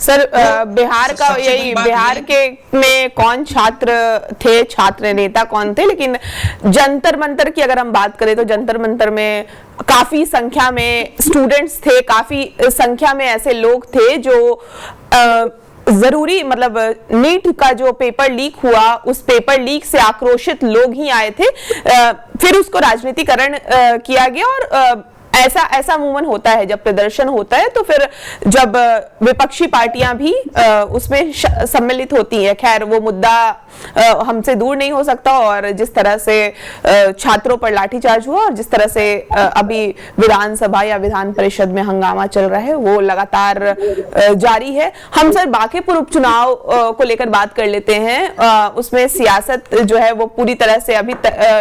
Sir Bihar का यही बिहार के में कौन छात्र थे, छात्र नेता कौन थे, लेकिन जंतर मंतर की अगर हम बात करें तो जंतर मंतर में काफी संख्या में स्टूडेंट्स थे, काफी संख्या में ऐसे लोग थे जो जरूरी मतलब नीट का जो पेपर लीक हुआ उस पेपर लीक से आक्रोशित लोग ही आए थे, फिर उसको राजनीतिकरण किया गया और ऐसा अमूमन होता है जब प्रदर्शन होता है तो फिर जब विपक्षी पार्टियां भी उसमें सम्मिलित होती हैं। खैर वो मुद्दा हमसे दूर नहीं हो सकता और जिस तरह से छात्रों पर लाठीचार्ज हुआ और जिस तरह से अभी विधानसभा या विधान परिषद में हंगामा चल रहा है वो लगातार जारी है। हम सर बांकीपुर उपचुनाव को लेकर बात कर लेते हैं। उसमें सियासत जो है वो पूरी तरह से अभी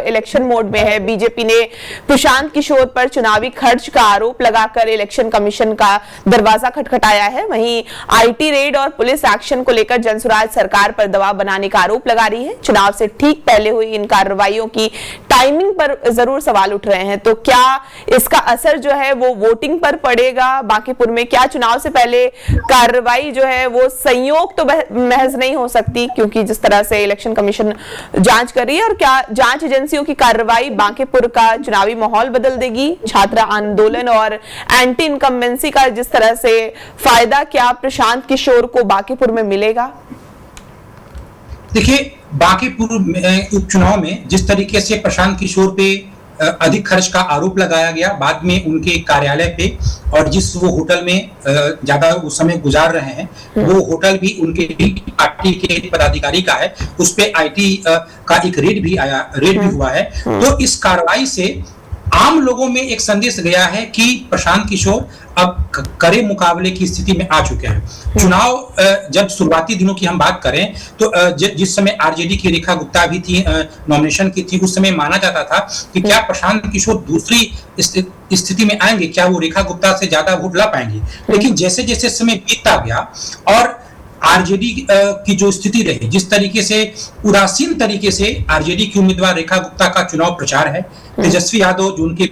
इलेक्शन मोड में है। बीजेपी ने प्रशांत किशोर पर चुनावी खर्च का आरोप लगाकर इलेक्शन कमीशन का दरवाजा खटखटाया है। वहीं आईटी रेड और पुलिस एक्शन को लेकर जनसुराज सरकार पर दबाव बनाने का आरोप लगा रही है। चुनाव से ठीक पहले हुई इन कार्रवाइयों की टाइमिंग पर जरूर सवाल उठ रहे हैं, तो क्या इसका असर जो है वो वोटिंग पर पड़ेगा बांकीपुर में? क्या चुनाव से पहले कार्रवाई जो है वो संयोग तो महज नहीं हो सकती क्योंकि जिस तरह से इलेक्शन कमीशन जांच कर रही है, और क्या जांच एजेंसियों की कार्रवाई बांकीपुर का चुनावी माहौल बदल देगी? छात्र आंदोलन और एंटी इनकम्बेंसी का जिस तरह से फायदा क्या प्रशांत किशोर को बांकीपुर में मिलेगा? देखिए, बांकीपुर उपचुनाव में जिस तरीके से प्रशांत किशोर पे अधिक खर्च का आरोप लगाया गया, बाद में उनके कार्यालय पे और जिस वो होटल में ज्यादा उस समय गुजार रहे हैं वो होटल भी उनके पार्टी के पदाधिकारी का है, उस पे आईटी का एक रेड भी हुआ है। तो इस कार्रवाई से आम लोगों में एक संदेश गया है कि प्रशांत किशोर अब कड़े मुकाबले की स्थिति में आ चुके हैं। चुनाव जब शुरुआती दिनों की हम बात करें तो जिस समय आरजेडी की रेखा गुप्ता भी थी, नॉमिनेशन की थी, उस समय माना जाता था कि क्या प्रशांत किशोर दूसरी स्थिति में आएंगे, क्या वो रेखा गुप्ता से ज्यादा वोट ला पाएंगे। लेकिन जैसे जैसे समय बीतता गया और आरजेडी की जो स्थिति रही, जिस तरीके से उदासीन तरीके से आरजेडी की उम्मीदवार रेखा गुप्ता का चुनाव प्रचार है, तेजस्वी यादव जो उनके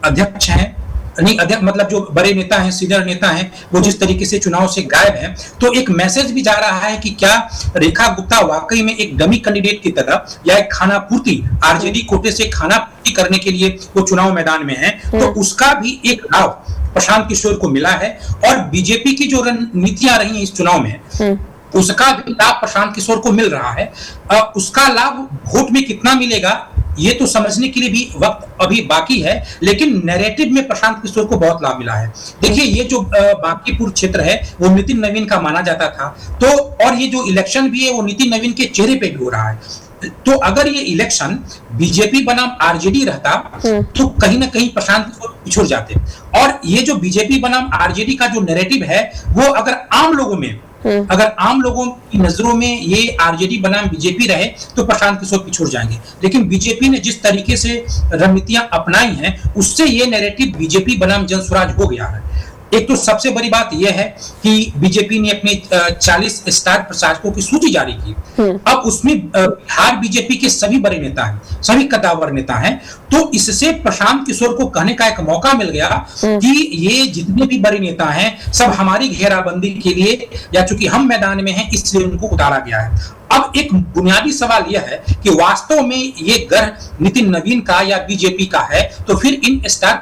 अध्यक्ष हैं, नहीं अध्यक्ष मतलब जो बड़े नेता हैं, सीनियर नेता हैं, वो जिस तरीके से चुनाव से गायब हैं, तो एक मैसेज भी जा रहा है कि क्या रेखा गुप्ता वाकई में एक डमी कैंडिडेट की तरह या एक खाना पूर्ति आरजेडी कोटे से खाना पूर्ति करने के लिए वो चुनाव मैदान में है। तो उसका भी एक लाभ प्रशांत किशोर को मिला है और बीजेपी की जो रणनीतियां रही इस चुनाव में उसका भी लाभ प्रशांत किशोर को मिल रहा है। उसका लाभ वोट में कितना मिलेगा ये तो समझने के लिए भी वक्त अभी बाकी है, लेकिन नैरेटिव में प्रशांत किशोर को बहुत लाभ मिला है। देखिए, ये जो बांकीपुर क्षेत्र है वो नितिन नवीन का माना जाता था, तो और ये जो इलेक्शन भी है वो नितिन नवीन के चेहरे पे भी हो रहा है। तो अगर ये इलेक्शन बीजेपी बनाम आरजेडी रहता तो कहीं ना कहीं प्रशांत किशोर पिछड़ जाते। और ये जो बीजेपी बनाम आरजेडी का जो नैरेटिव है वो अगर आम लोगों की नजरों में ये आरजेडी बनाम बीजेपी रहे तो प्रशांत किशोर पिछड़ जाएंगे। लेकिन बीजेपी ने जिस तरीके से रणनीतियां अपनाई हैं उससे ये नैरेटिव बीजेपी बनाम जनसुराज हो गया है। एक तो सबसे बड़ी बात यह है कि बीजेपी ने अपने 40 स्टार प्रचारकों की सूची जारी की। अब उसमें बिहार बीजेपी के सभी बड़े नेता हैं, सभी कद्दावर नेता हैं। तो इससे प्रशांत किशोर को कहने का एक मौका मिल गया कि ये जितने भी बड़े नेता हैं सब हमारी घेराबंदी के लिए या चूंकि हम मैदान में हैं इसलिए उनको उतारा गया है। अब एक बुनियादी सवाल यह है कि वास्तव में ये गर्व नितिन नवीन का या बीजेपी का है तो फिर इन स्टार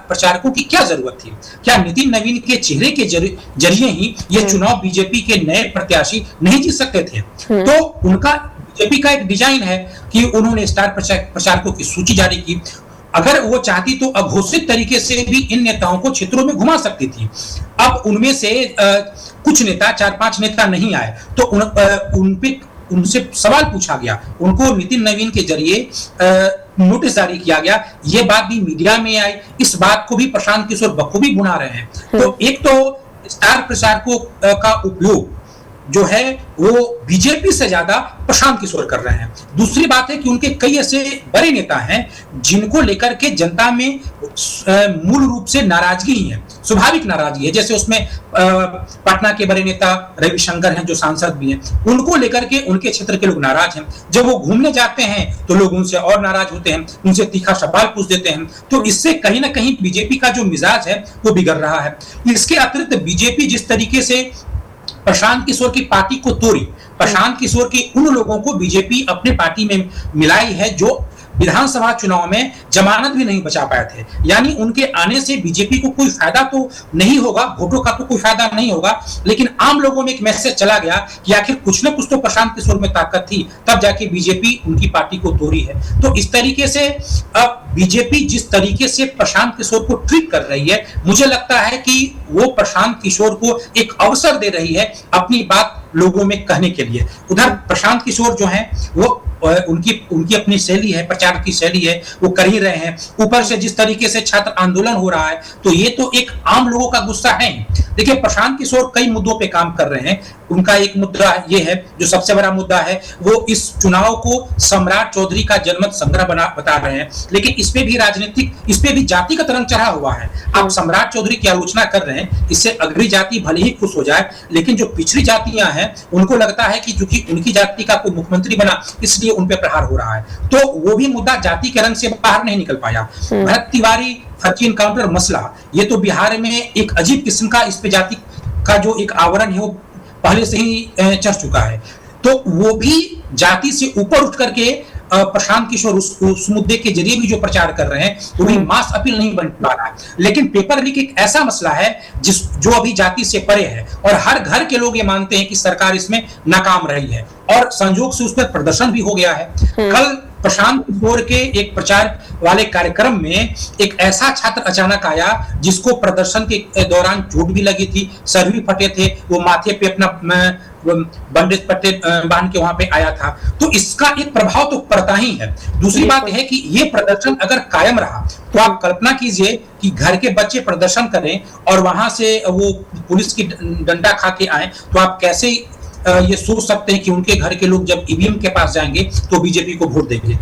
प्रचारकों की क्या जरूरत थी? क्या नितिन नवीन के चेहरे के जरिए ही ये चुनाव बीजेपी के नए प्रत्याशी नहीं जीत सकते थे? तो उनका बीजेपी का एक डिजाइन है कि उन्होंने स्टार प्रचारकों की सूची जारी की। अगर वो चाहती तो अघोषित तरीके से भी इन नेताओं को क्षेत्रों में घुमा सकती थी। अब उनमें से कुछ नेता 4-5 नेता नहीं आए तो उनसे सवाल पूछा गया, उनको नितिन नवीन के जरिए नोटिस जारी किया गया। ये बात भी मीडिया में आई, इस बात को भी प्रशांत किशोर बखूबी बुना रहे हैं। तो एक तो स्टार प्रचारकों का उपयोग जो है वो बीजेपी से ज्यादा प्रशांत किशोर कर रहे हैं। दूसरी बात है कि उनके कई ऐसे बड़े नेता हैं जिनको लेकर के जनता में मूल रूप से नाराजगी ही है, स्वाभाविक नाराजगी है। जैसे उसमें पटना के बड़े नेता रविशंकर हैं जो सांसद भी हैं, उनको लेकर के उनके क्षेत्र के लोग नाराज हैं। जब वो घूमने जाते हैं तो लोग उनसे और नाराज होते हैं, उनसे तीखा सवाल पूछ देते हैं। तो इससे कहीं ना कहीं बीजेपी का जो मिजाज है वो बिगड़ रहा है। इसके अतिरिक्त बीजेपी जिस तरीके से प्रशांत किशोर की पार्टी को तोड़ी, प्रशांत किशोर के उन लोगों को बीजेपी अपने पार्टी में मिलाई है जो विधानसभा चुनाव में जमानत भी नहीं बचा पाए थे। यानी उनके आने से बीजेपी को कोई फायदा तो नहीं होगा, वोटों का तो कोई फायदा नहीं होगा, लेकिन आम लोगों में एक मैसेज चला गया कि आखिर कुछ ना कुछ तो प्रशांत किशोर में ताकत थी, तब जाके बीजेपी उनकी पार्टी को तोड़ी है। तो इस तरीके से अब बीजेपी जिस तरीके से प्रशांत किशोर को ट्रीट कर रही है, मुझे लगता है कि वो प्रशांत किशोर को एक अवसर दे रही है अपनी बात लोगों में कहने के लिए। उधर प्रशांत किशोर जो है वो उनकी अपनी शैली है, प्रचार की शैली है, वो कर ही रहे हैं। ऊपर से जिस तरीके से छात्र आंदोलन हो रहा है तो ये तो एक आम लोगों का गुस्सा है। देखिए प्रशांत किशोर कई मुद्दों पे काम कर रहे हैं। उनका एक मुद्दा ये है, जो सबसे बड़ा मुद्दा है, वो इस चुनाव को सम्राट चौधरी का जनमत संग्रह बता रहे हैं, लेकिन इसपे भी राजनीतिक, इसपे भी जातिगत रंग चढ़ा हुआ है। आप सम्राट चौधरी की आलोचना कर रहे हैं, इससे अग्रणी जाति भले ही खुश हो जाए, लेकिन जो पिछड़ी जातियां हैं उनको लगता है कि चूंकि उनकी जाति का कोई मुख्यमंत्री बना इसलिए उन पे प्रहार हो रहा है। तो वो भी मुद्दा जाति के रंग से बाहर नहीं निकल पाया। भरत तिवारी फर्जी इनकाउंटर मसला, ये तो बिहार में एक अजीब किस्म का इस पे जाति का जो एक आवरण है वो पहले से ही चढ़ चुका है। तो वो भी जाति से ऊपर उठ करके प्रशांत किशोर उस मुद्दे के जरिए भी जो प्रचार कर रहे हैं वो भी मास अपील नहीं बन पा रहा है। लेकिन पेपर लीक एक ऐसा मसला है जो अभी जाति से परे है और हर घर के लोग ये मानते हैं कि सरकार इसमें नाकाम रही है और संजोग से उस पर प्रदर्शन भी हो गया है। कल प्रशांत किशोर के एक प्रचार वाले कार्यक्रम में एक ऐसा छात्र अचानक आया जिसको प्रदर्शन के दौरान चोट भी लगी थी, सर भी फटे थे, वो माथे पे अपना बंडेज पट्टे बांध के वहां पे आया था। तो इसका एक प्रभाव तो पड़ता ही है। दूसरी बात है कि ये प्रदर्शन अगर कायम रहा तो आप कल्पना कीजिए कि घर के बच्चे प्रदर्शन करें और वहां से वो पुलिस की डंडा खा के आए, तो आप कैसे ये सोच सकते हैं कि उनके घर के लोग जब ईवीएम के पास जाएंगे तो बीजेपी को वोट देंगे।